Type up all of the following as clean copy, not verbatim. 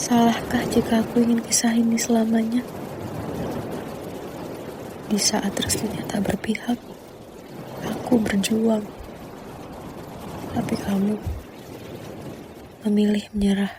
Salahkah jika aku ingin kisah ini selamanya? Di saat restunya tak berpihak, aku berjuang. Tapi kamu memilih menyerah.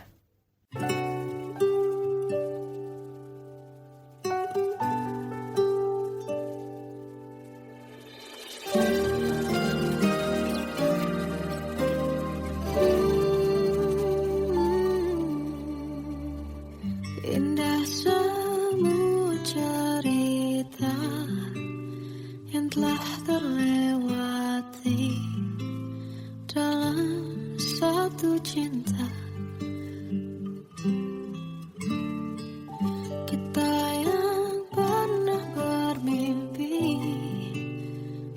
Indah semua cerita yang telah terlewati dalam satu cinta. Kita yang pernah bermimpi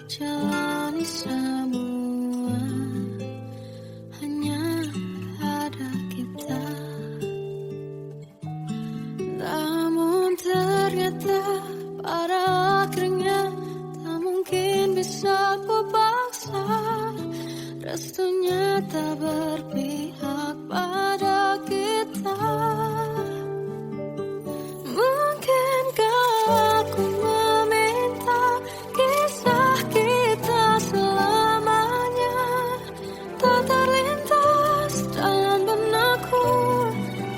jalani semua, hanya ada kita. Namun ternyata pada akhirnya tak mungkin bisa ku paksa. Restunya tak berpihak pada kita. Mungkinkah aku meminta kisah kita selamanya tak terlintas dalam benakku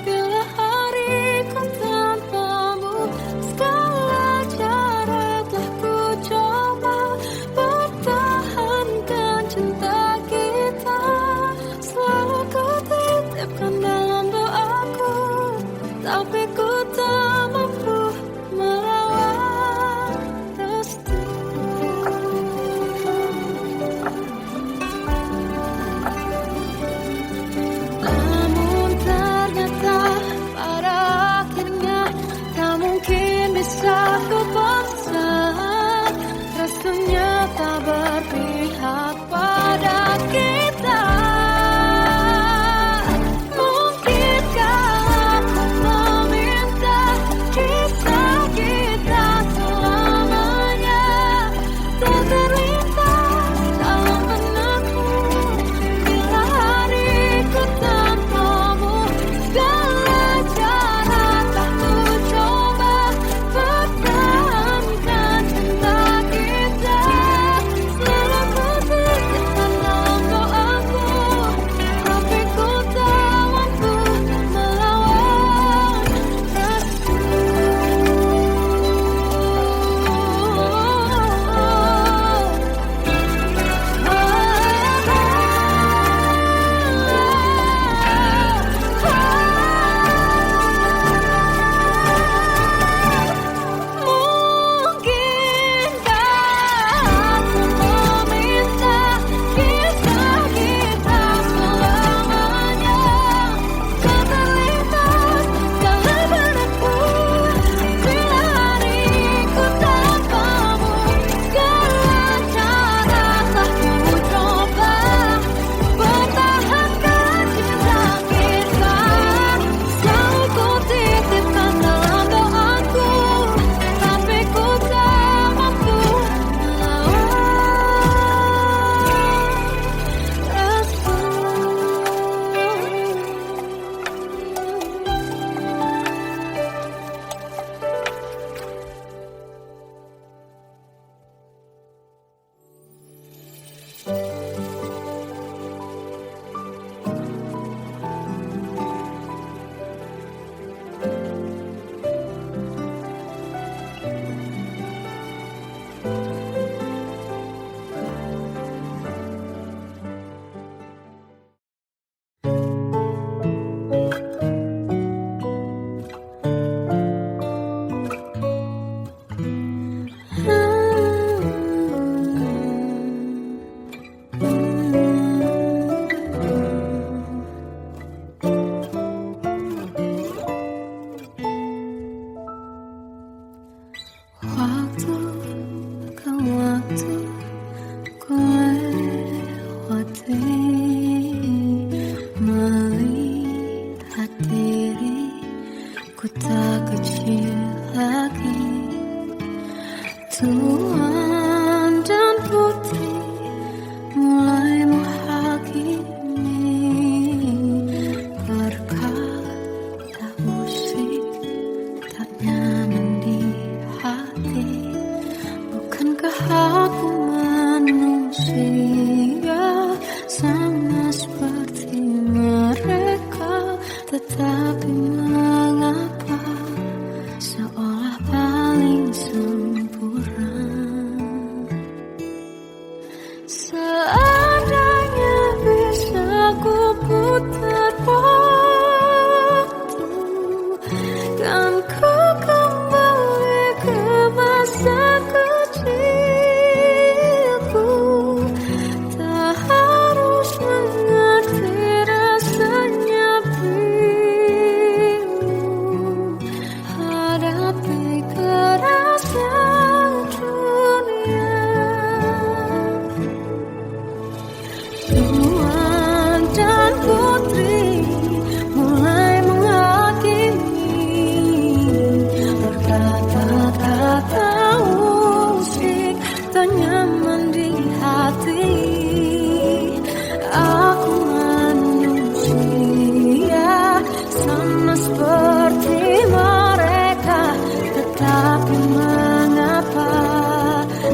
bila hariku tanpamu. Segala cara telah ku coba pertahankan cinta kita. Selalu ku titipkan dalam doaku. Aku manusia sama seperti mereka, tetapi mengapa seolah paling sempurna. Seandainya bisa ku putar waktu, kan ku kembali ke masa kecilku. Tak harus mengerti rasanya bingung hadapi kerasnya dunia. Tuan dan putri mulai menghakimi, berkata-kata musik tak nyaman di hati. Aku manusia sama seperti mereka, tetapi mengapa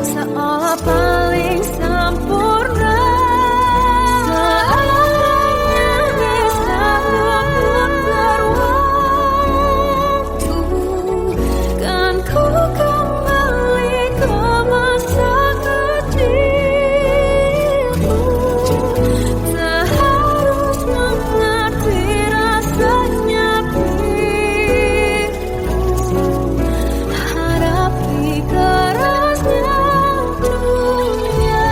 seolah paling sempurna. Seandainya bisa putar waktu, kan ku kembali ke masa kecilku. Tak harus mengerti rasanya bingung hadapi kerasnya dunia.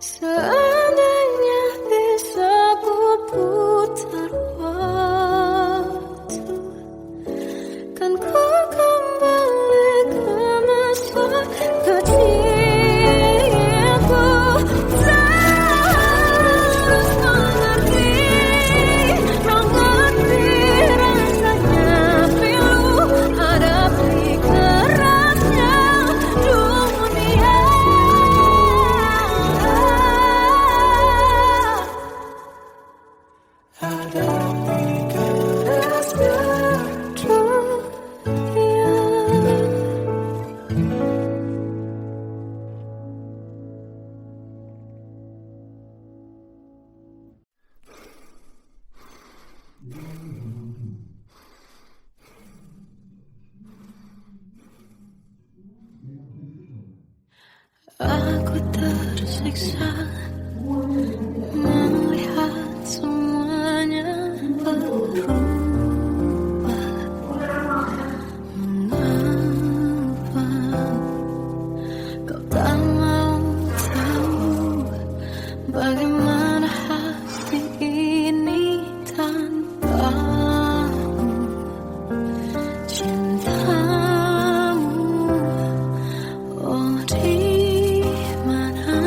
Seandainya bisa ku putar waktu, kan ku kembali ke masa kecilku. Tak harus mengerti rasanya pilu hadapi kerasnya dunia. Hadapi kerasnya dunia. Aku tersiksa melihat semuanya berubah. Mengapa kau tak mau tahu bagaimana hati ini tanpamu? Cintamu, oh di mana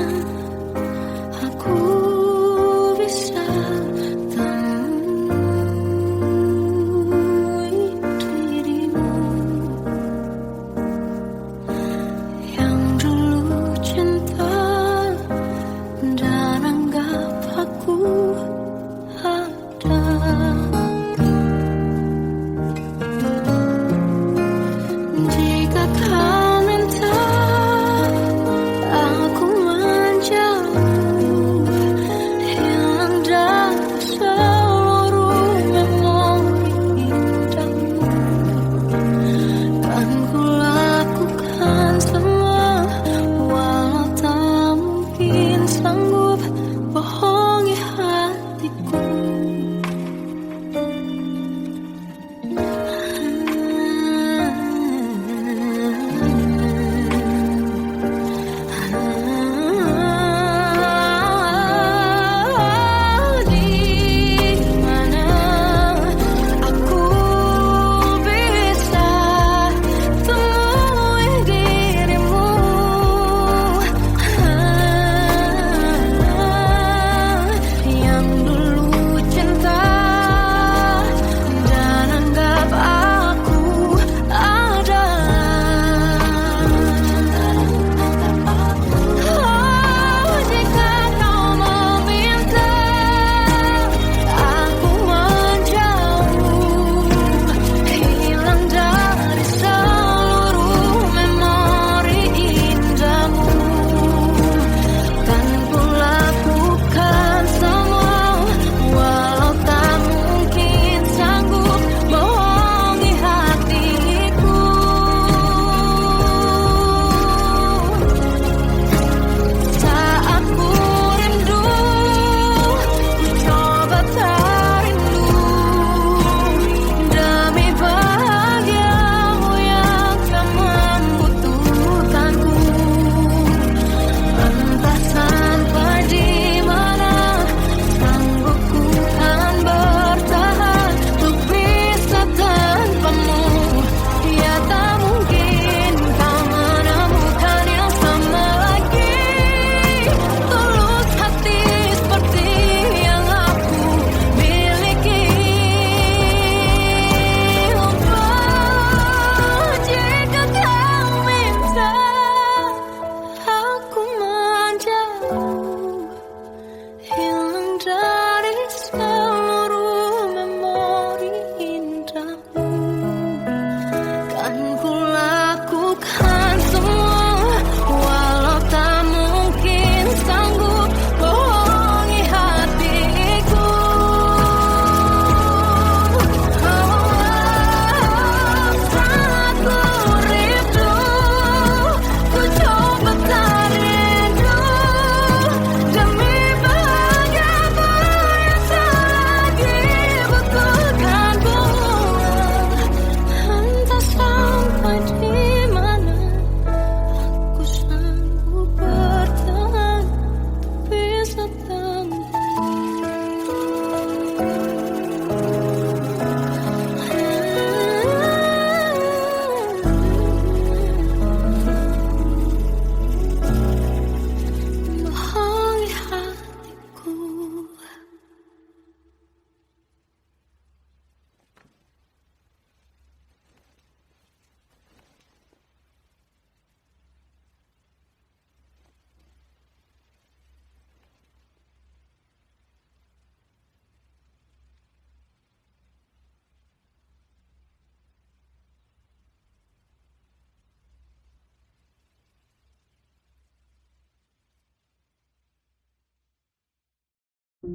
Kita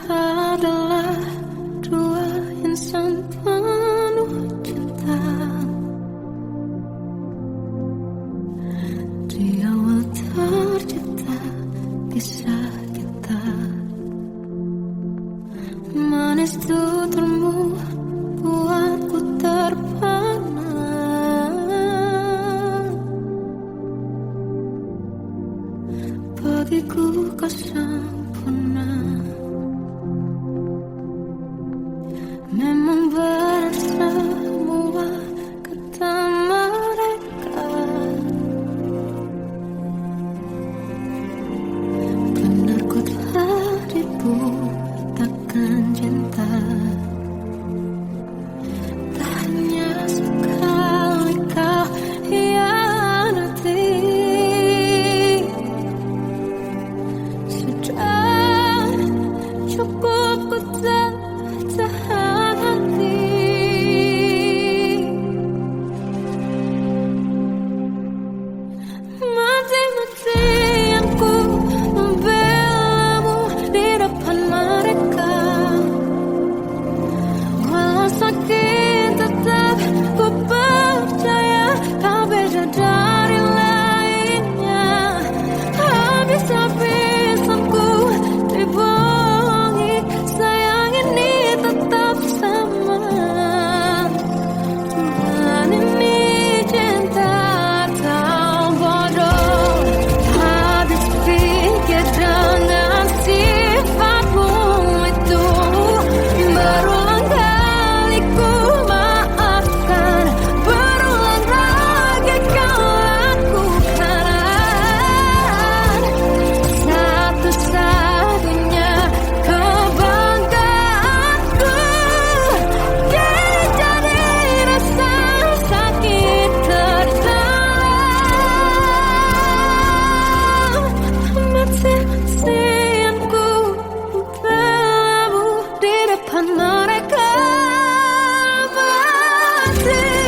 adalah dua insan penuh cinta. Di awal tercipta kisah kita. Manis tuturmu buatku terpana. Bagiku kau sempurna. Memang berat semua kata mereka. Benar ku telah dibutakan cinta. Tak hanya sekali kau hianati. Sudah cukup ku tahan hati. Mati-matian ku membelamu di depan mereka. Walau sakit tetap ku percaya kau beda dari lainnya. Habis-habisan ku dibohongi, sayang ini tetap sama. Tuhan ini cinta atau bodoh. Habis pikir dengan sifatmu itu. Berulang kali ku maafkan, berulang lagi kau lakukan. Satu-satunya kebanggaanku jadi rasa sakit terdalam. Mati-matian ku membelamu di depan mereka.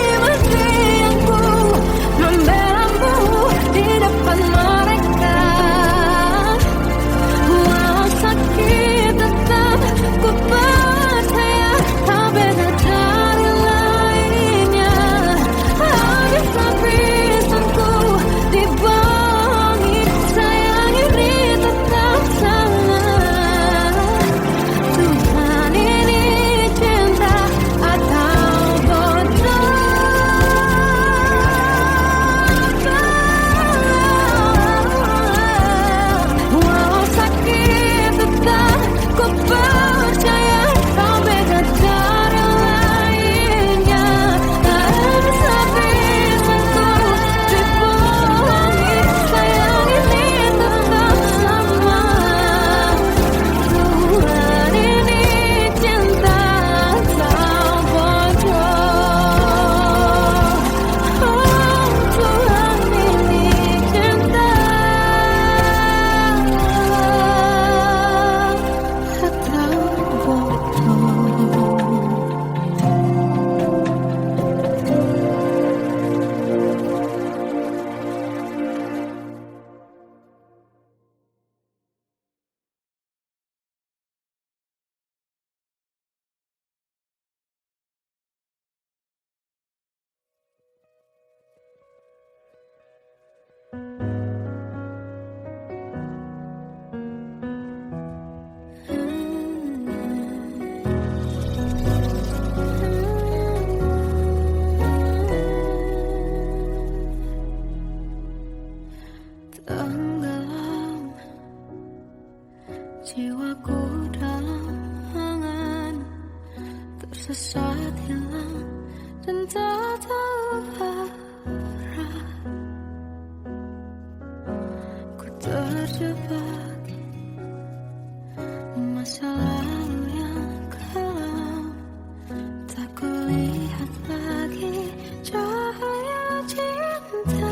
Mati-matian ku membelamu di depan mereka. Walau sakit tetap ku percaya kau beda dari lainnya. Habis-habisan ku dibohongi, sayang ini tetap sama. Tuhan ini cinta atau bodoh. Walau sakit tetap ku percaya kau beda dari lainnya. Habis-habisan ku dibohongi, sayang ini tetap sama. Tuhan ini cinta atau bodoh. Tuhan ini cinta atau bodoh. Tenggelam jiwaku dalam angan, tersesat hilang dan tak tahu arah. Ku terjebak masa lalu yang kelam. Tak kulihat lagi cahaya cinta.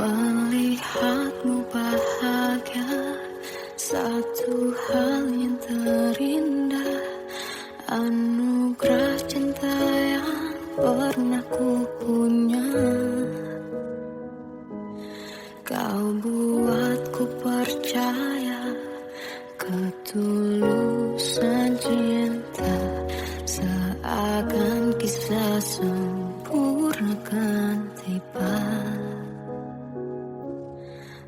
Melihatmu bahagia, satu hal yang terindah, anugerah cinta yang pernah ku punya. Kau buatku percaya ketulusan cinta, seakan kisah sempurna kan tiba.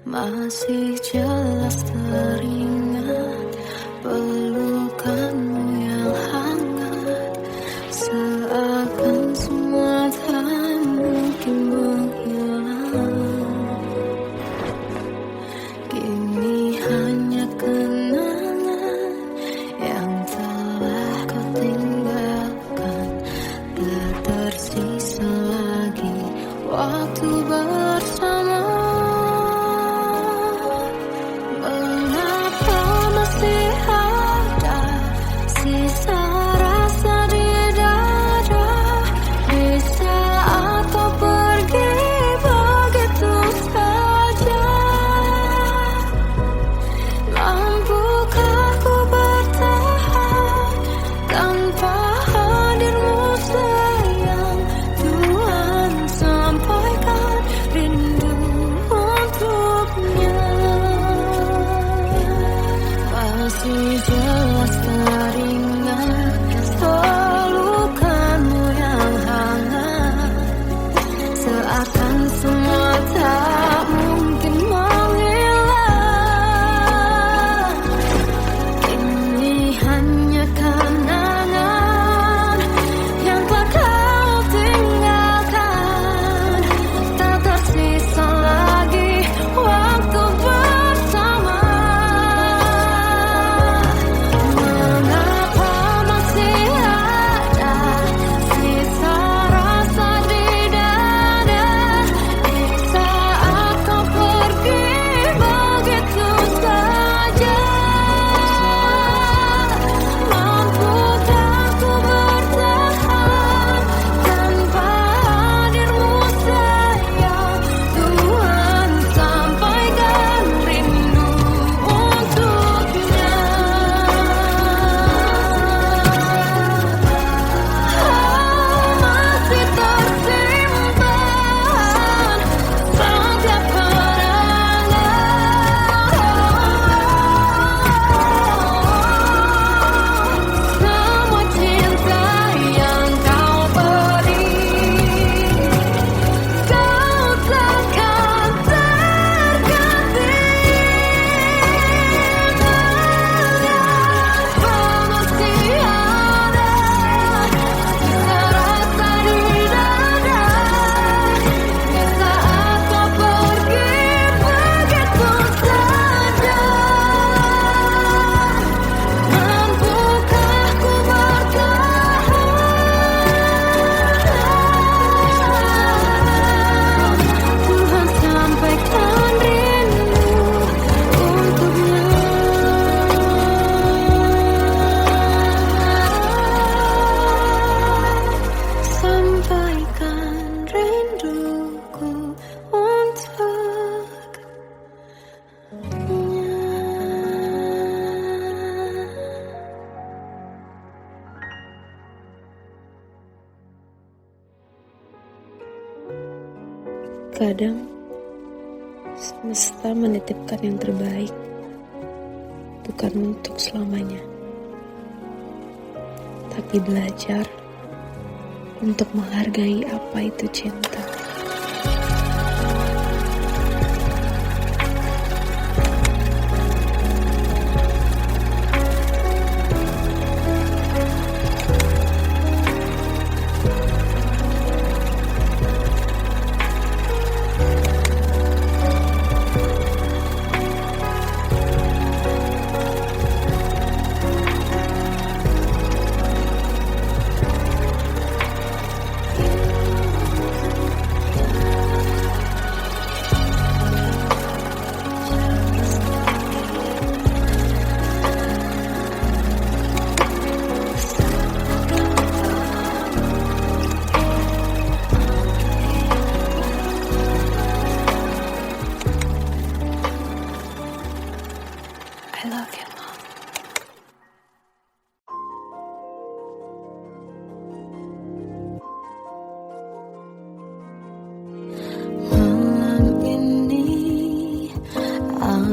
Masih jelas teringat pelukanmu yang hangat, seakan semua tak mungkin menghilang. Kini hanya kenangan yang telah kau tinggalkan, tak tersisa lagi waktu bersama. Mengapa masih ada sisa rasa di dada, di saat kau pergi begitu saja? Mampukah ku bertahan tanpa hadirmu sayang? Tuhan sampaikan rindu untuknya. Masih jelas teringat pelukanmu yang hangat, seakan semua tak mungkin menghilang. Ini hanya kenangan yang telah kau tinggalkan, tak tersisa lagi waktu bersama. Mengapa masih ada sisa rasa di dada, di saat kau pergi begitu saja? Mampukah ku bertahan tanpa hadirmu sayang? Tuhan sampaikan rindu untuknya. Masih tersimpan setiap kenangan, semua cinta yang kau beri. Kau takkan terganti. Mengapa masih ada sisa rasa di dada, di saat kau pergi begitu saja? Mampukah ku bertahan? Tuhan sampaikan rindu untuknya. Sampaikan rinduku untuknya. Kadang semesta menitipkan yang terbaik, bukan untuk selamanya, tapi belajar untuk menghargai apa itu cinta.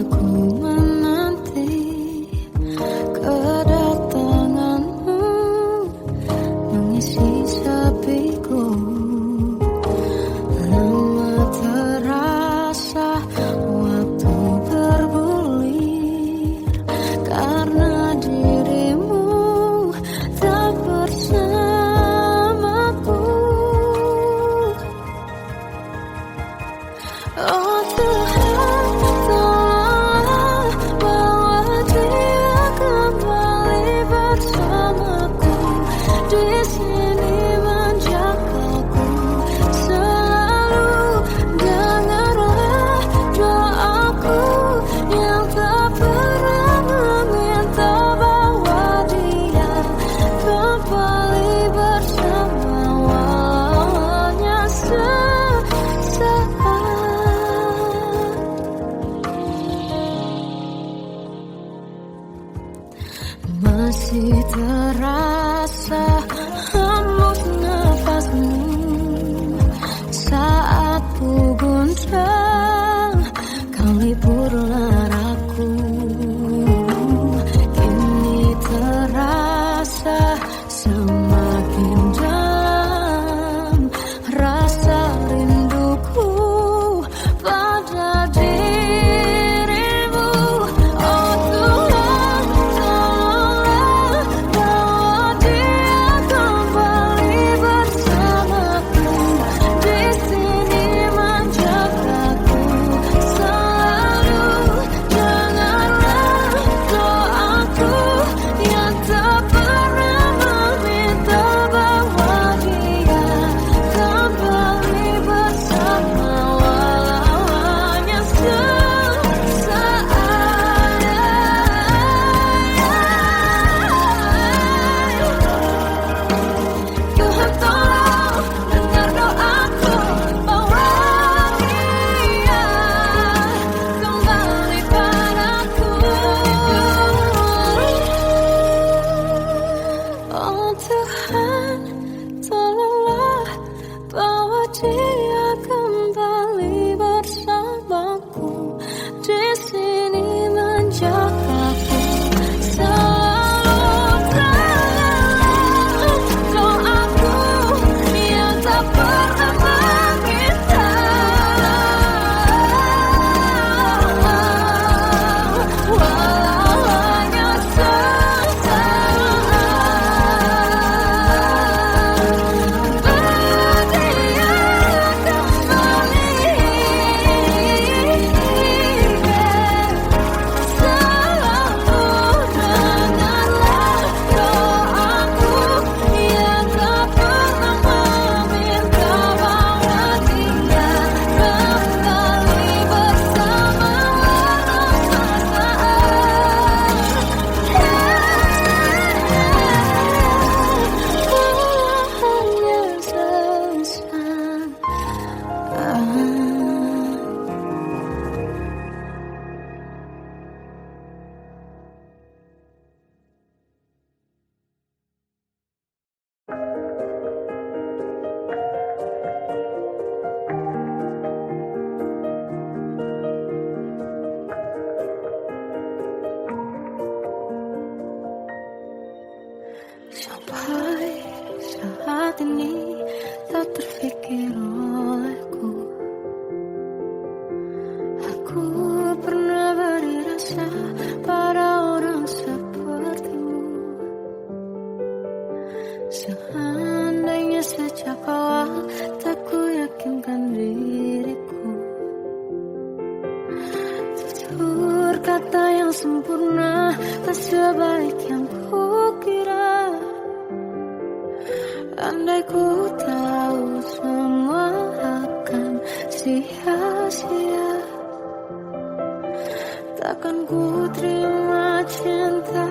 Aku menanti kedatanganmu mengisi sepiku. Lama terasa waktu bergulir karena dirimu tak bersamaku. Oh Tuhan, tolonglah bawa dia kembali bersamaku. Di sini menjagaku selalu. Dengarlah doaku yang tak pernah meminta, bawa dia kembali bersama walaunya sesaat. Masih terasa hembus nafasmu saat ku guncang kau liburlah aku. Kini terasa semakin dalam rasa rinduku pada dirimu. Oh Tuhan, tolonglah bawa dia kembali bersamaku. Di sini menjagaku selalu. Dengarlah doaku yang tak pernah meminta, bawa dia kembali bersama walaunya sesaat. Tuhan tolong dengar doaku, bawa dia kembali padaku. Oh Tuhan, tolonglah bawa dia kembali bersamaku. Di sini menjagaku selalu. Doaku yang tak pernah meminta, walaunya sesaat. Berdia kembali selalu. Dengarlah doaku yang tak pernah meminta, bawa dia kembali bersama walau sampai saat ini tak terfikir olehku. Aku pernah beri rasa pada orang sepertimu. Seandainya sejak awal tak ku yakinkan diriku, tutur kata yang sempurna tak sebaik yang kukira. Andai ku tahu semua akan sia-sia, takkan ku terima cinta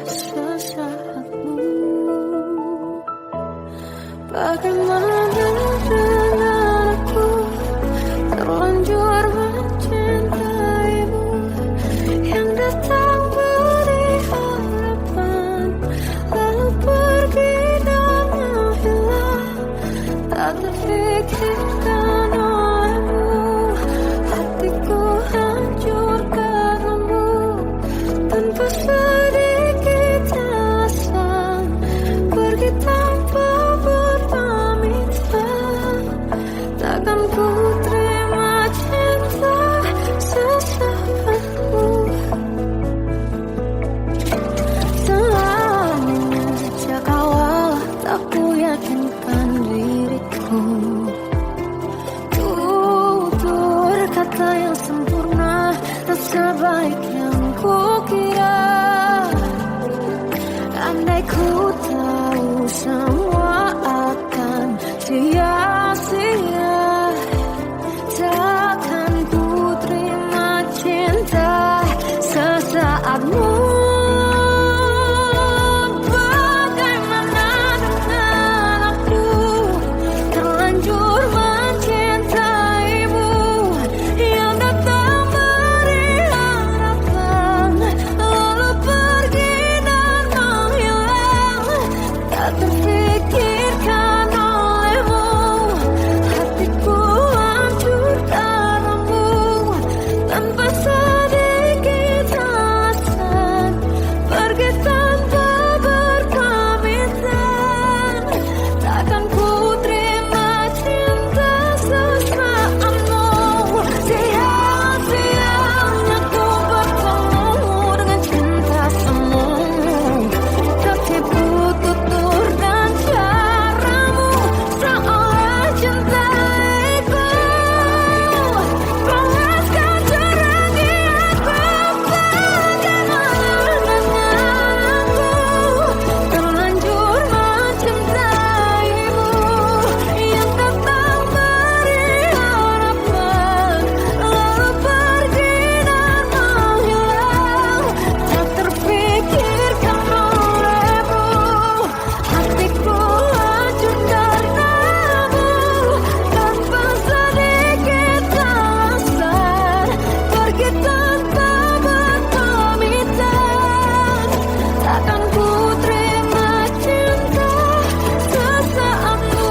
sesaatmu. Bagaimana dengan aku terlanjur mencintaimu, yang datang beri harapan lalu pergi dan menghilang. Tak terfikirkan olehmu, hatiku hancurkan sebaik yang kukira. Andai ku tahu semua akan sia-sia, takkan ku terima cinta sesaatmu. Bagaimana dengan aku, terlanjur mencintaimu, yang datang beri harapan, lalu pergi dan menghilang. Tak terfikirkan olehmu, hatiku hancur karenamu, tanpa sedikit alasan, pergi tanpa berpamitan. Takkan ku terima cinta sesaatmu. Sia-sianya ku bertemu dengan cinta semu, tertipu tutur dan caramu, seolah cintaiku panaskan cerangi aku. Bagaimana dengan aku, terlanjur mencintaimu, yang datang beri harapan, lalu pergi dan menghilang. Tak terfikirkan olehmu, hatiku hancur karenamu, tanpa sedikit alasan, pergi tanpa berpamitan. Takkan ku terima cinta sesaatmu.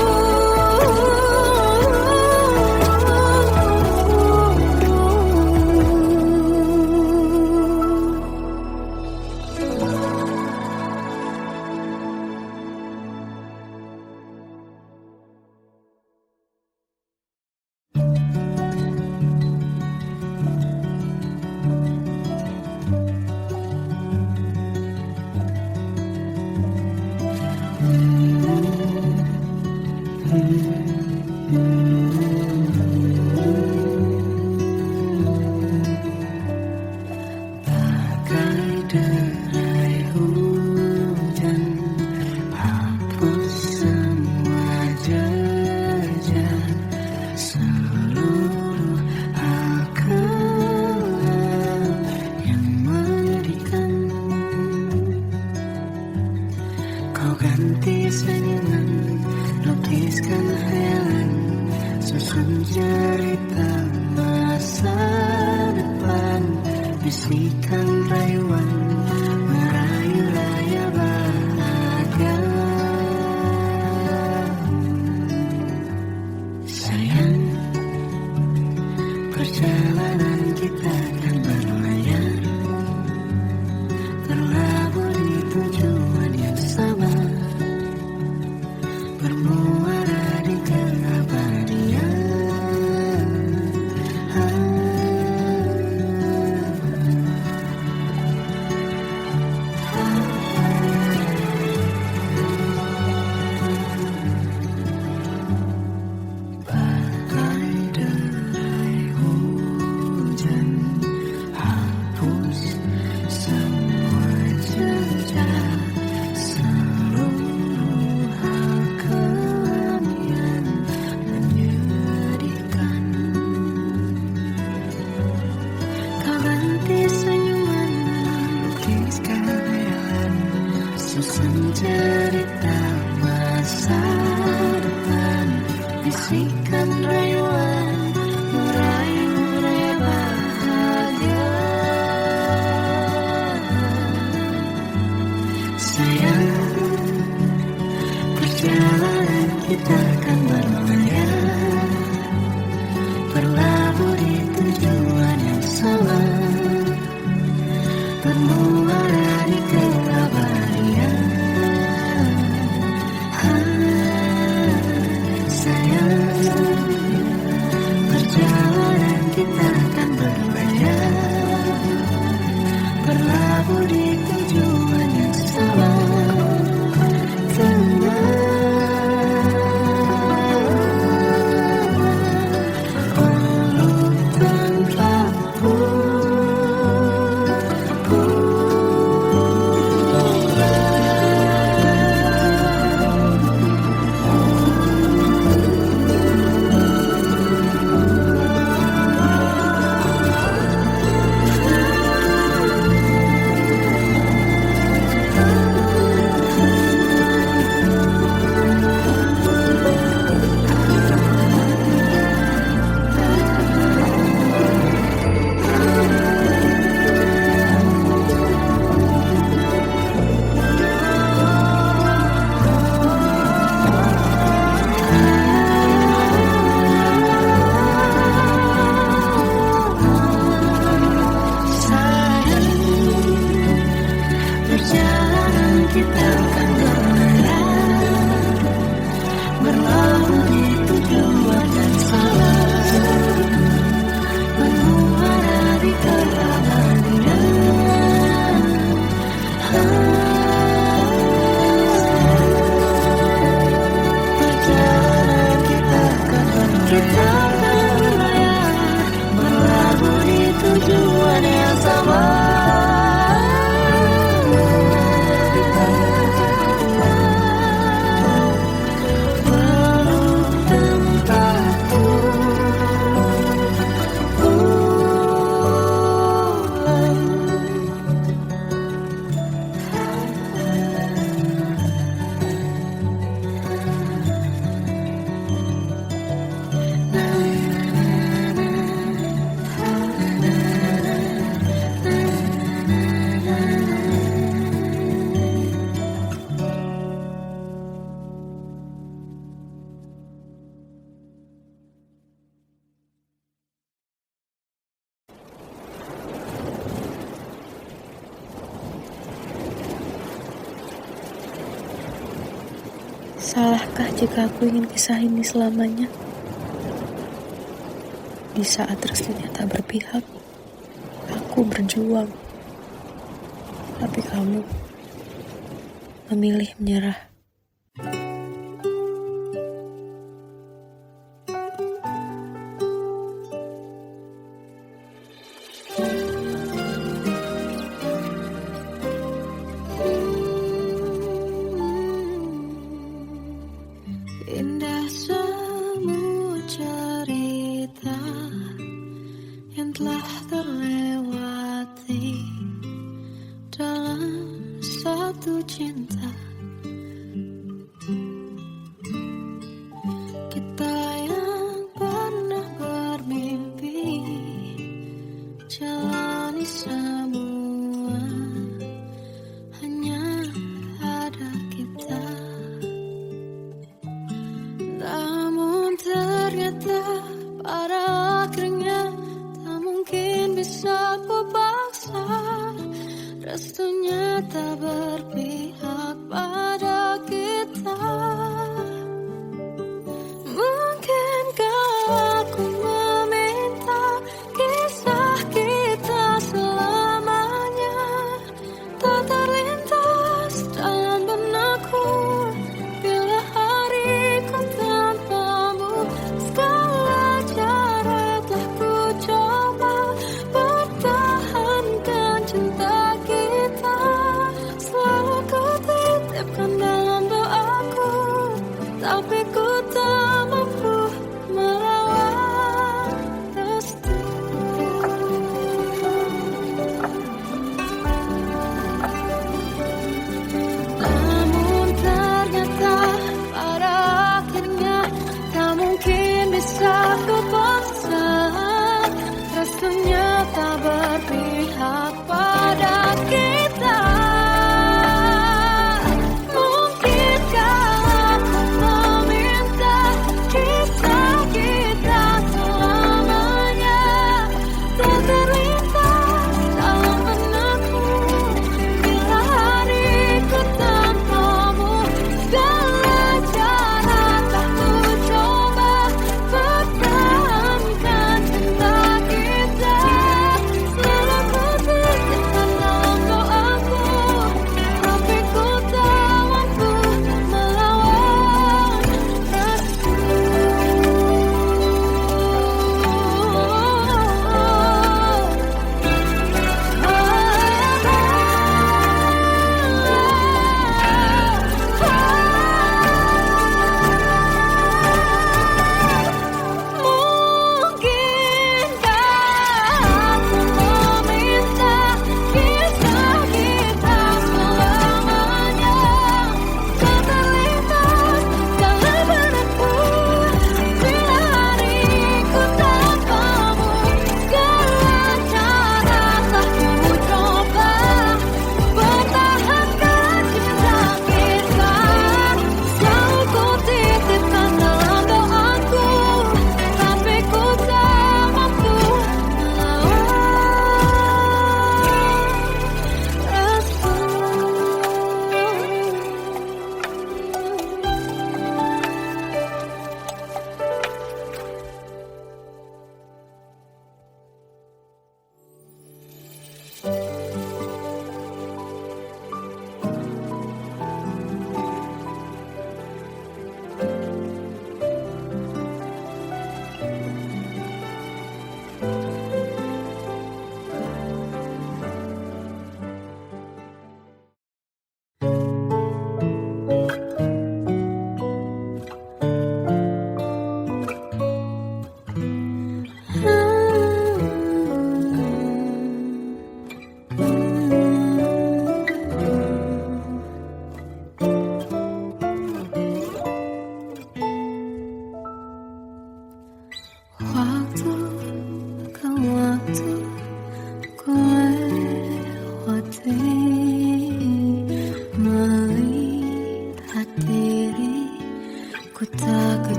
Bagai derai hujan, hapus semua jejak, seluruh akal yang menyedihkan. Kau ganti senyuman, lukiskan hayalan, susun cerita masa depan, bisikan rayuan, merayu raya bahagia. Sayang, perjalanan kita kan berlayar, berlabuh di tujuan yang sama, bermuara di keabadian. Salahkah jika aku ingin kisah ini selamanya? Di saat restunya tak berpihak, aku berjuang. Tapi kamu memilih menyerah. Indah semua cerita yang telah terlewati dalam satu cinta. Kita yang pernah bermimpi jalani semua, hanya ada kita. Namun ternyata pada akhirnya tak mungkin bisa ku paksa. Restunya tak berpihak pada kita. Mungkinkah aku meminta kisah kita selamanya tak terlintas dalam benakku bila hariku tanpamu. Segala cara telah ku coba pertahankan cinta kita, selalu ku titipkan dalam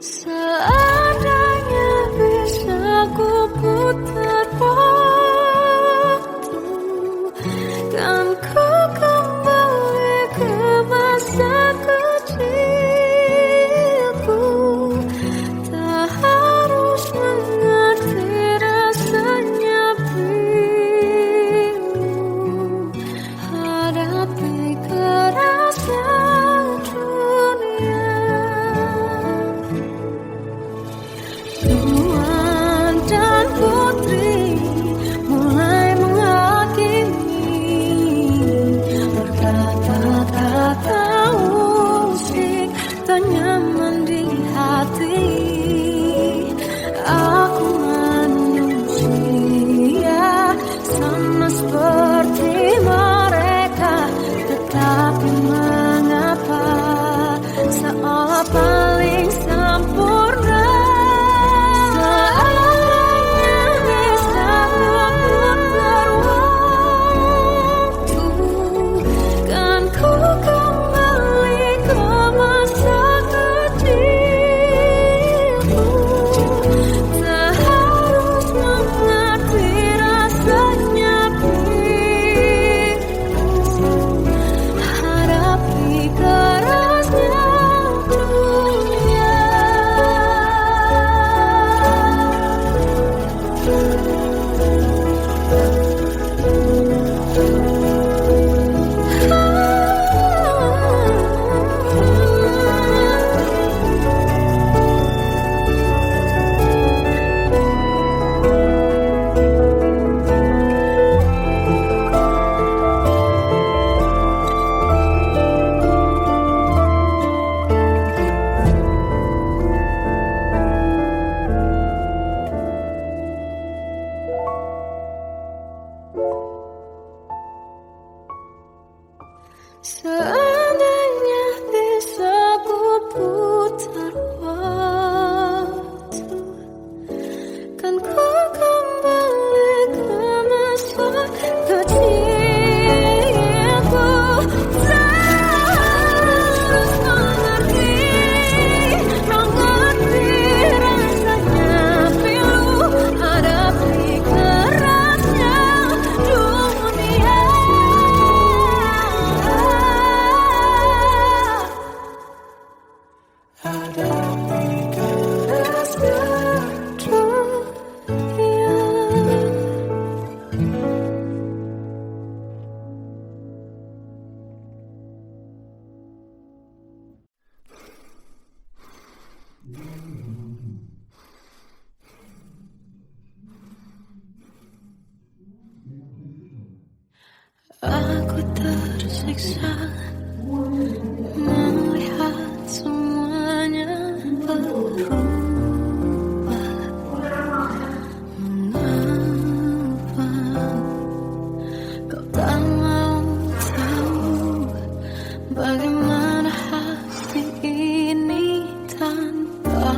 Seandainya bisa ku putar waktu, kan ku kembali ke masa kecilku. Tak harus mengerti rasanya bingung hadapi kerasnya dunia. Tuan dan putri mulai menghakimi, berkata-kata usik tak nyaman di hati. Aku manusia sama seperti mereka, tetapi mengapa seolah paling sempurna. Seandainya bisa ku putar waktu, kan ku kembali ke masa kecilku. Terus mengerti rasanya pilu hadapi kerasnya dunia. Hadapi kerasnya dunia. Aku tersiksa melihat semuanya berubah. Mengapa kau tak mau tahu bagaimana hati ini tanpa